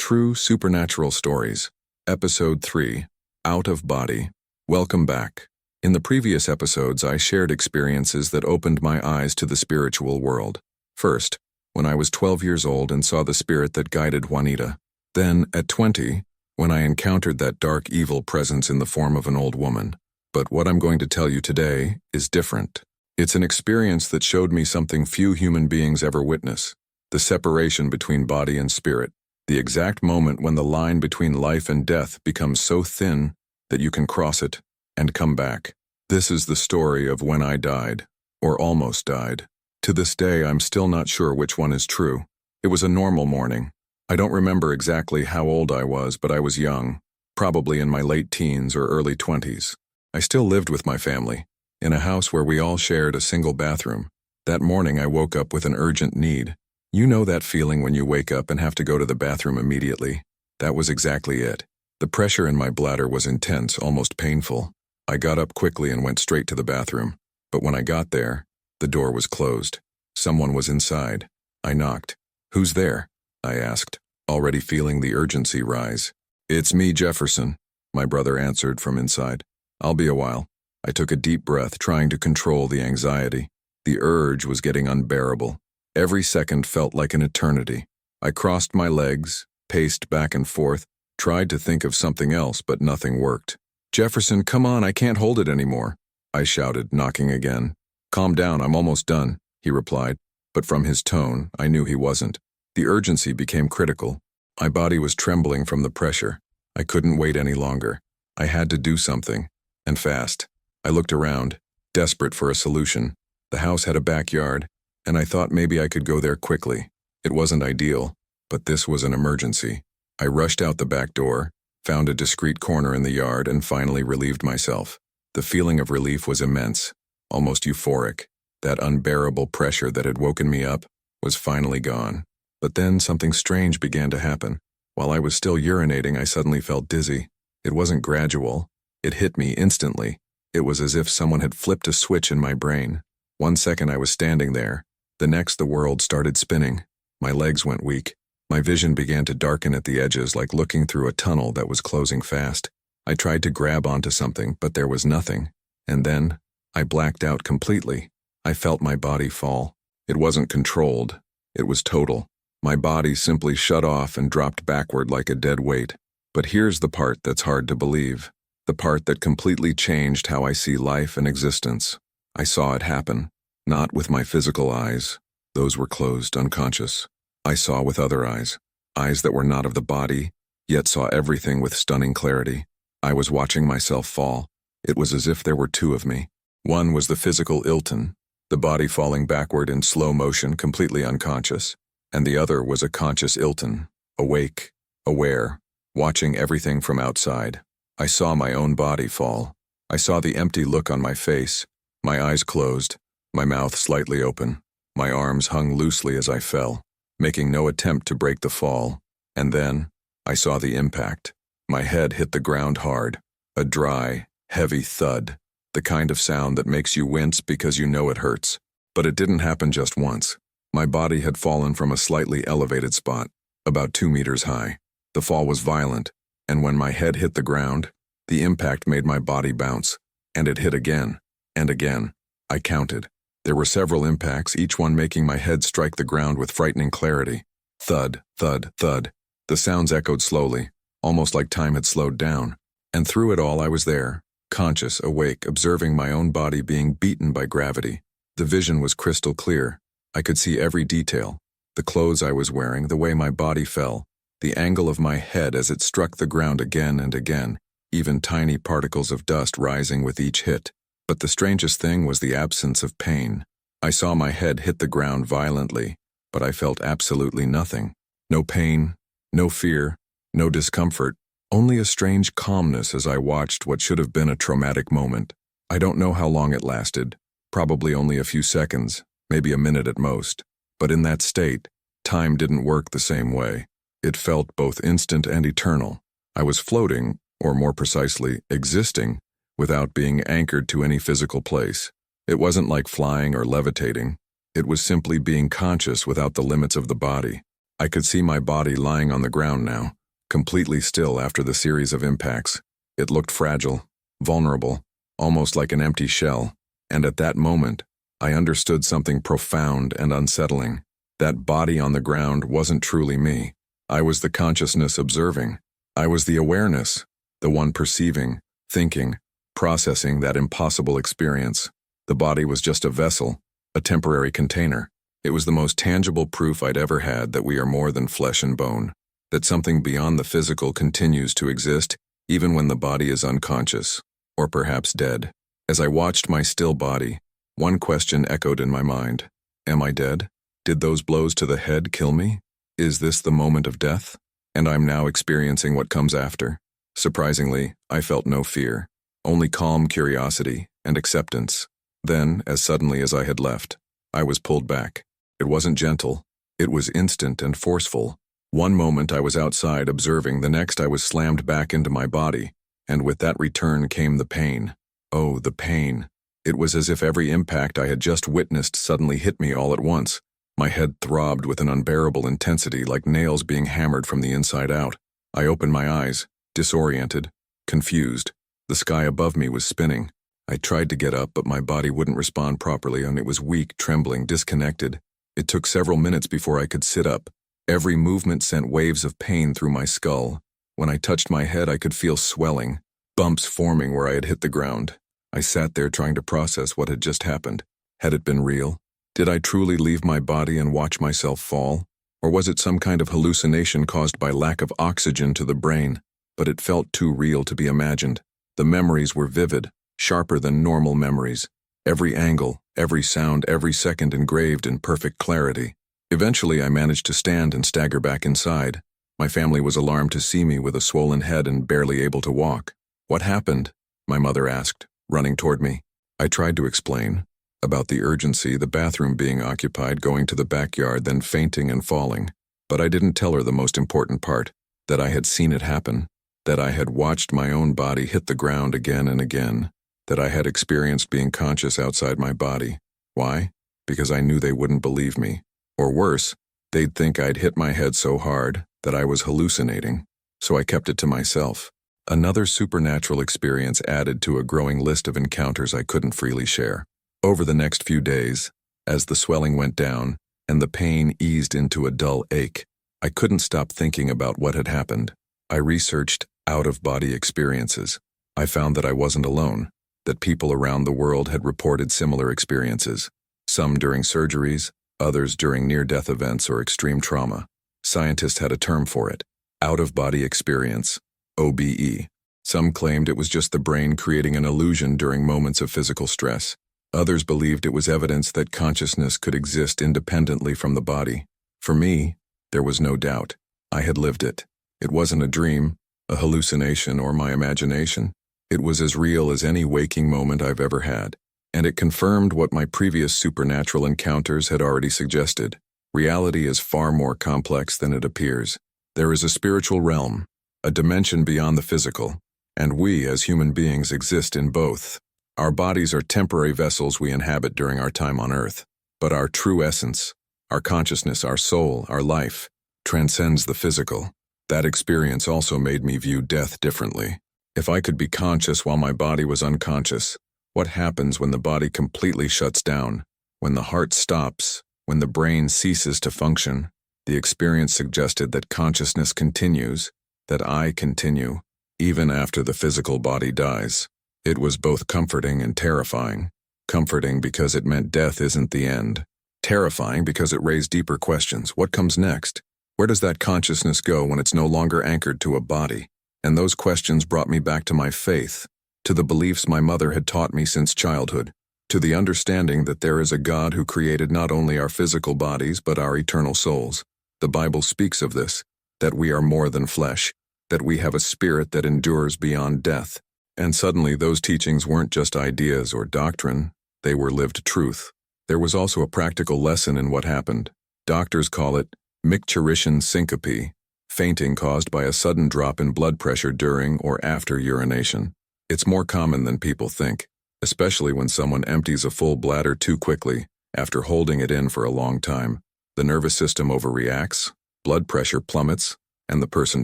True Supernatural Stories, Episode 3, Out of Body. Welcome back. In the previous episodes, I shared experiences that opened my eyes to the spiritual world. First, when I was 12 years old and saw the spirit that guided Juanita. Then, at 20, when I encountered that dark evil presence in the form of an old woman. But what I'm going to tell you today is different. It's an experience that showed me something few human beings ever witness: the separation between body and spirit. The exact moment when the line between life and death becomes so thin that you can cross it and come back. This is the story of when I died, or almost died. To this day, I'm still not sure which one is true. It was a normal morning. I don't remember exactly how old I was, but I was young, probably in my late teens or early 20s. I still lived with my family, in a house where we all shared a single bathroom. That morning, I woke up with an urgent need. You know that feeling when you wake up and have to go to the bathroom immediately? That was exactly it. The pressure in my bladder was intense, almost painful. I got up quickly and went straight to the bathroom. But when I got there, the door was closed. Someone was inside. I knocked. "Who's there?" I asked, already feeling the urgency rise. "It's me, Jefferson," my brother answered from inside. "I'll be a while." I took a deep breath, trying to control the anxiety. The urge was getting unbearable. Every second felt like an eternity. I crossed my legs, paced back and forth, tried to think of something else, but nothing worked. "Jefferson, come on, I can't hold it anymore," I shouted, knocking again. "Calm down, I'm almost done," he replied, but from his tone, I knew he wasn't. The urgency became critical. My body was trembling from the pressure. I couldn't wait any longer. I had to do something, and fast. I looked around, desperate for a solution. The house had a backyard, and I thought maybe I could go there quickly. It wasn't ideal, but this was an emergency. I rushed out the back door, found a discreet corner in the yard, and finally relieved myself. The feeling of relief was immense, almost euphoric. That unbearable pressure that had woken me up was finally gone. But then something strange began to happen. While I was still urinating, I suddenly felt dizzy. It wasn't gradual. It hit me instantly. It was as if someone had flipped a switch in my brain. 1 second I was standing there. The next, the world started spinning. My legs went weak. My vision began to darken at the edges, like looking through a tunnel that was closing fast. I tried to grab onto something, but there was nothing. And then, I blacked out completely. I felt my body fall. It wasn't controlled. It was total. My body simply shut off and dropped backward like a dead weight. But here's the part that's hard to believe. The part that completely changed how I see life and existence. I saw it happen. Not with my physical eyes. Those were closed, unconscious. I saw with other eyes. Eyes that were not of the body, yet saw everything with stunning clarity. I was watching myself fall. It was as if there were two of me. One was the physical Ilton, the body falling backward in slow motion, completely unconscious. And the other was a conscious Ilton, awake, aware, watching everything from outside. I saw my own body fall. I saw the empty look on my face, my eyes closed, my mouth slightly open. My arms hung loosely as I fell, making no attempt to break the fall. And then, I saw the impact. My head hit the ground hard. A dry, heavy thud. The kind of sound that makes you wince because you know it hurts. But it didn't happen just once. My body had fallen from a slightly elevated spot, about 2 meters high. The fall was violent, and when my head hit the ground, the impact made my body bounce. And it hit again, and again. I counted. There were several impacts, each one making my head strike the ground with frightening clarity. Thud, thud, thud. The sounds echoed slowly, almost like time had slowed down. And through it all I was there, conscious, awake, observing my own body being beaten by gravity. The vision was crystal clear. I could see every detail. The clothes I was wearing, the way my body fell, the angle of my head as it struck the ground again and again, even tiny particles of dust rising with each hit. But the strangest thing was the absence of pain. I saw my head hit the ground violently, but I felt absolutely nothing. No pain, no fear, no discomfort, only a strange calmness as I watched what should have been a traumatic moment. I don't know how long it lasted, probably only a few seconds, maybe a minute at most. But in that state, time didn't work the same way. It felt both instant and eternal. I was floating, or more precisely, existing, without being anchored to any physical place. It wasn't like flying or levitating. It was simply being conscious without the limits of the body. I could see my body lying on the ground now, completely still after the series of impacts. It looked fragile, vulnerable, almost like an empty shell, and at that moment, I understood something profound and unsettling. That body on the ground wasn't truly me. I was the consciousness observing. I was the awareness, the one perceiving, thinking, processing that impossible experience. The body was just a vessel, a temporary container. It was the most tangible proof I'd ever had that we are more than flesh and bone, that something beyond the physical continues to exist even when the body is unconscious, or perhaps dead. As I watched my still body, one question echoed in my mind. Am I dead? Did those blows to the head kill me? Is this the moment of death? And I'm now experiencing what comes after. Surprisingly, I felt no fear, only calm curiosity and acceptance. Then, as suddenly as I had left, I was pulled back. It wasn't gentle. It was instant and forceful. One moment I was outside observing, the next I was slammed back into my body, and with that return came the pain. Oh, the pain. It was as if every impact I had just witnessed suddenly hit me all at once. My head throbbed with an unbearable intensity, like nails being hammered from the inside out. I opened my eyes, disoriented, confused. The sky above me was spinning. I tried to get up, but my body wouldn't respond properly, and it was weak, trembling, disconnected. It took several minutes before I could sit up. Every movement sent waves of pain through my skull. When I touched my head, I could feel swelling, bumps forming where I had hit the ground. I sat there trying to process what had just happened. Had it been real? Did I truly leave my body and watch myself fall? Or was it some kind of hallucination caused by lack of oxygen to the brain? But it felt too real to be imagined. The memories were vivid, sharper than normal memories. Every angle, every sound, every second engraved in perfect clarity. Eventually, I managed to stand and stagger back inside. My family was alarmed to see me with a swollen head and barely able to walk. What happened? My mother asked, running toward me. I tried to explain. About the urgency, the bathroom being occupied, going to the backyard, then fainting and falling. But I didn't tell her the most important part, that I had seen it happen, that I had watched my own body hit the ground again and again, that I had experienced being conscious outside my body. Why? Because I knew they wouldn't believe me. Or worse, they'd think I'd hit my head so hard that I was hallucinating. So I kept it to myself. Another supernatural experience added to a growing list of encounters I couldn't freely share. Over the next few days, as the swelling went down and the pain eased into a dull ache, I couldn't stop thinking about what had happened. I researched out-of-body experiences. I found that I wasn't alone, that people around the world had reported similar experiences, some during surgeries, others during near-death events or extreme trauma. Scientists had a term for it, out-of-body experience, OBE. Some claimed it was just the brain creating an illusion during moments of physical stress. Others believed it was evidence that consciousness could exist independently from the body. For me, there was no doubt. I had lived it. It wasn't a dream, a hallucination, or my imagination. It was as real as any waking moment I've ever had. And it confirmed what my previous supernatural encounters had already suggested. Reality is far more complex than it appears. There is a spiritual realm, a dimension beyond the physical, and we as human beings exist in both. Our bodies are temporary vessels we inhabit during our time on Earth, but our true essence, our consciousness, our soul, our life, transcends the physical. That experience also made me view death differently. If I could be conscious while my body was unconscious, what happens when the body completely shuts down, when the heart stops, when the brain ceases to function? The experience suggested that consciousness continues, that I continue, even after the physical body dies. It was both comforting and terrifying. Comforting because it meant death isn't the end. Terrifying because it raised deeper questions. What comes next? Where does that consciousness go when it's no longer anchored to a body? And those questions brought me back to my faith, to the beliefs my mother had taught me since childhood, to the understanding that there is a God who created not only our physical bodies but our eternal souls. The Bible speaks of this, that we are more than flesh, that we have a spirit that endures beyond death. And suddenly those teachings weren't just ideas or doctrine, they were lived truth. There was also a practical lesson in what happened. Doctors call it Micturition syncope, fainting caused by a sudden drop in blood pressure during or after urination. It's more common than people think, especially when someone empties a full bladder too quickly after holding it in for a long time. The nervous system overreacts, Blood pressure plummets, and the person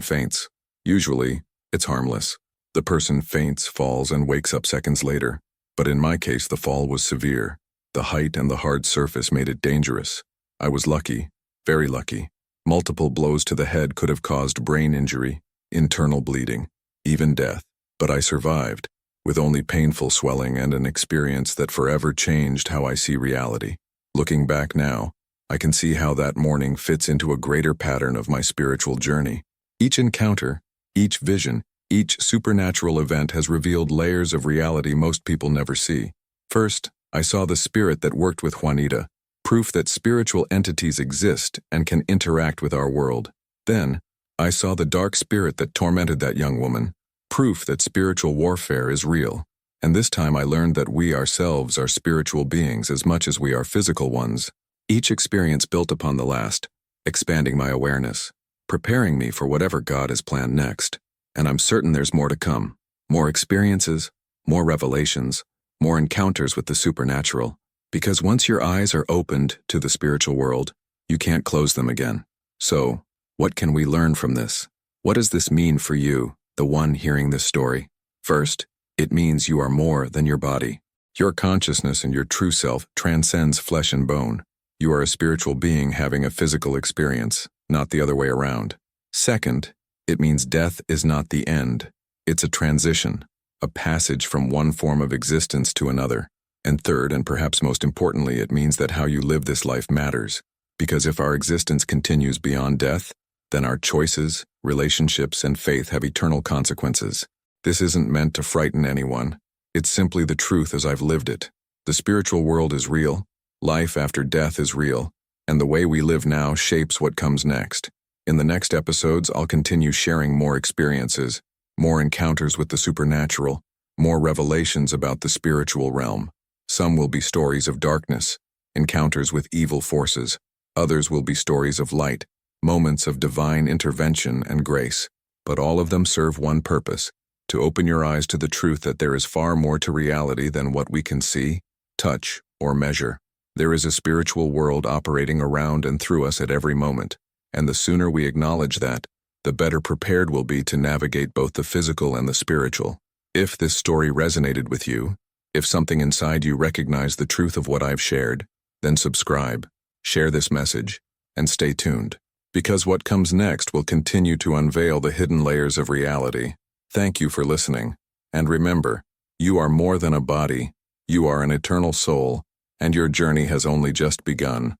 faints. Usually, it's harmless. The person faints, falls, and wakes up seconds later. But in my case, the fall was severe. The height and the hard surface made it dangerous. I was lucky, very lucky. Multiple blows to the head could have caused brain injury, internal bleeding, even death. But I survived, with only painful swelling and an experience that forever changed how I see reality. Looking back now, I can see how that morning fits into a greater pattern of my spiritual journey. Each encounter, each vision, each supernatural event has revealed layers of reality most people never see. First, I saw the spirit that worked with Juanita, proof that spiritual entities exist and can interact with our world. Then, I saw the dark spirit that tormented that young woman, proof that spiritual warfare is real. And this time I learned that we ourselves are spiritual beings as much as we are physical ones. Each experience built upon the last, expanding my awareness, preparing me for whatever God has planned next. And I'm certain there's more to come. More experiences, more revelations, more encounters with the supernatural. Because once your eyes are opened to the spiritual world, you can't close them again. So, what can we learn from this? What does this mean for you, the one hearing this story? First, it means you are more than your body. Your consciousness and your true self transcends flesh and bone. You are a spiritual being having a physical experience, not the other way around. Second, it means death is not the end. It's a transition, a passage from one form of existence to another. And third, and perhaps most importantly, it means that how you live this life matters. Because if our existence continues beyond death, then our choices, relationships, and faith have eternal consequences. This isn't meant to frighten anyone. It's simply the truth as I've lived it. The spiritual world is real, life after death is real, and the way we live now shapes what comes next. In the next episodes, I'll continue sharing more experiences, more encounters with the supernatural, more revelations about the spiritual realm. Some will be stories of darkness, encounters with evil forces. Others will be stories of light, moments of divine intervention and grace. But all of them serve one purpose: to open your eyes to the truth that there is far more to reality than what we can see, touch, or measure. There is a spiritual world operating around and through us at every moment, and the sooner we acknowledge that, the better prepared we'll be to navigate both the physical and the spiritual. If this story resonated with you, if something inside you recognized the truth of what I've shared, then subscribe, share this message, and stay tuned. Because what comes next will continue to unveil the hidden layers of reality. Thank you for listening. And remember, you are more than a body, you are an eternal soul, and your journey has only just begun.